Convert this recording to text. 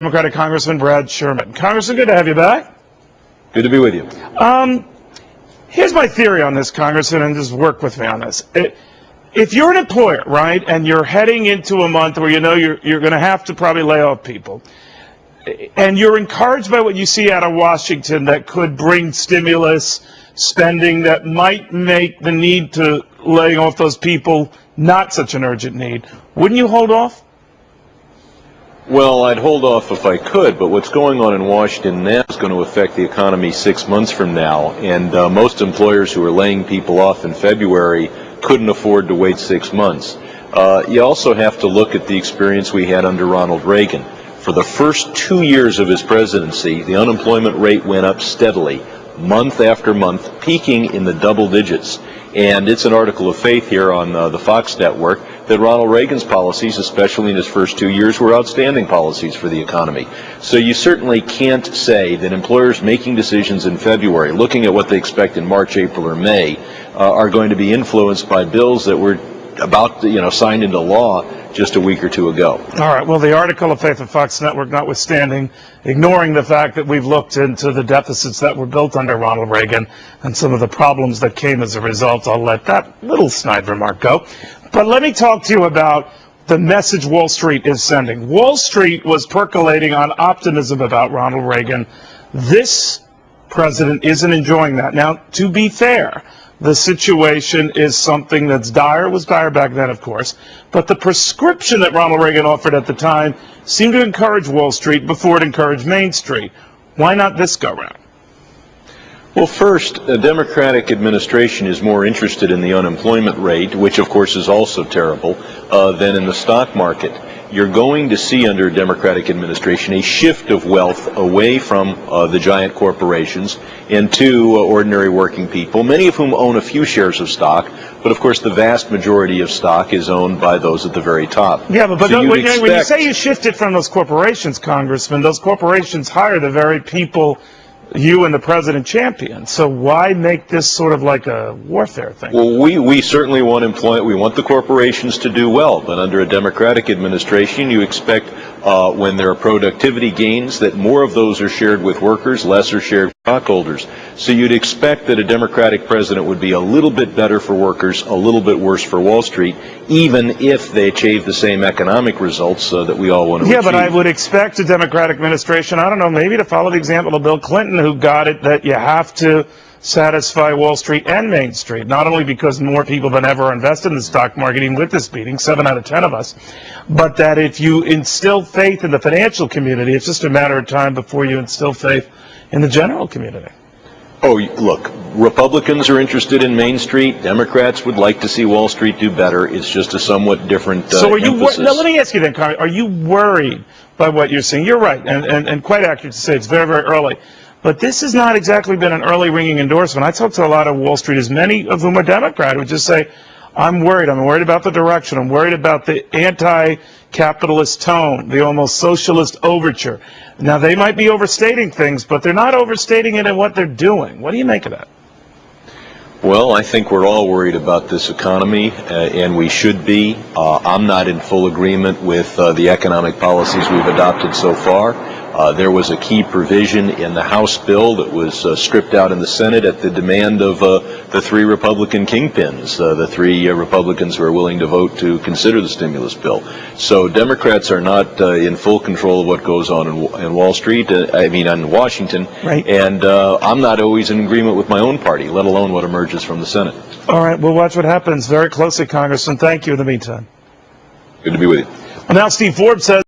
Democratic Congressman Brad Sherman. Congressman, good to have you back. Good to be with you. Here's my theory on this, Congressman, and just work with me on this. If you're an employer, right, and you're heading into a month where you know you're going to have to probably lay off people, and you're encouraged by what you see out of Washington that could bring stimulus spending that might make the need to laying off those people not such an urgent need, wouldn't you hold off? Well, I'd hold off if I could, but what's going on in Washington now is going to affect the economy 6 months from now, and most employers who are laying people off in February couldn't afford to wait 6 months. You also have to look at the experience we had under Ronald Reagan. For the first 2 years of his presidency, the unemployment rate went up steadily, month after month, peaking in the double digits. And it's an article of faith here on the Fox network that Ronald Reagan's policies, especially in his first 2 years, were outstanding policies for the economy. So you certainly can't say that employers making decisions in February, looking at what they expect in March, April, or May, are going to be influenced by bills that were about to, signed into law just a week or two ago. All right. Well, the article of faith of Fox Network notwithstanding, ignoring the fact that we've looked into the deficits that were built under Ronald Reagan and some of the problems that came as a result, I'll let that little snide remark go. But let me talk to you about the message Wall Street is sending. Wall Street was percolating on optimism about Ronald Reagan. This president isn't enjoying that. Now, to be fair, the situation is something that's dire. It was dire back then, of course. But the prescription that Ronald Reagan offered at the time seemed to encourage Wall Street before it encouraged Main Street. Why not this go-round? Well, first, a Democratic administration is more interested in the unemployment rate, which of course is also terrible, than in the stock market. You're going to see under a Democratic administration a shift of wealth away from the giant corporations into ordinary working people, many of whom own a few shares of stock, but of course the vast majority of stock is owned by those at the very top. Yeah, but so when you say you shifted from those corporations, Congressman, those corporations hire the very people you and the president champion. So why make this sort of like a warfare thing? Well, we certainly want employment. We want the corporations to do well, but under a Democratic administration, you expect when there are productivity gains that more of those are shared with workers, less are shared with stockholders. So you'd expect that a Democratic president would be a little bit better for workers, a little bit worse for Wall Street, even if they achieve the same economic results that we all want to achieve. Yeah, but I would expect a Democratic administration, I don't know, maybe to follow the example of Bill Clinton, who got it that you have to satisfy Wall Street and Main Street, not only because more people than ever are invested in the stock market, even with this meeting, 7 out of 10 of us, but that if you instill faith in the financial community, it's just a matter of time before you instill faith in the general community. Oh, look, Republicans are interested in Main Street. Democrats would like to see Wall Street do better. It's just a somewhat different So are you emphasis. now, let me ask you then, Congress, are you worried by what you're seeing? You're right, and quite accurate to say it's very, very early. But this has not exactly been an early ringing endorsement. I talked to a lot of Wall Streeters, many of whom are Democrat, who would just say, I'm worried about the direction. I'm worried about the anti-capitalist tone, the almost socialist overture. Now, they might be overstating things, but they're not overstating it in what they're doing. What do you make of that? Well, I think we're all worried about this economy, and we should be. I'm not in full agreement with the economic policies we've adopted so far. There was a key provision in the House bill that was stripped out in the Senate at the demand of the 3 Republican kingpins, the 3 Republicans who are willing to vote to consider the stimulus bill. So Democrats are not in full control of what goes on in Wall Street, in Washington. Right. And I'm not always in agreement with my own party, let alone what emerges from the Senate. All right, we'll watch what happens very closely, Congressman. Thank you in the meantime. Good to be with you. Well, now Steve Forbes says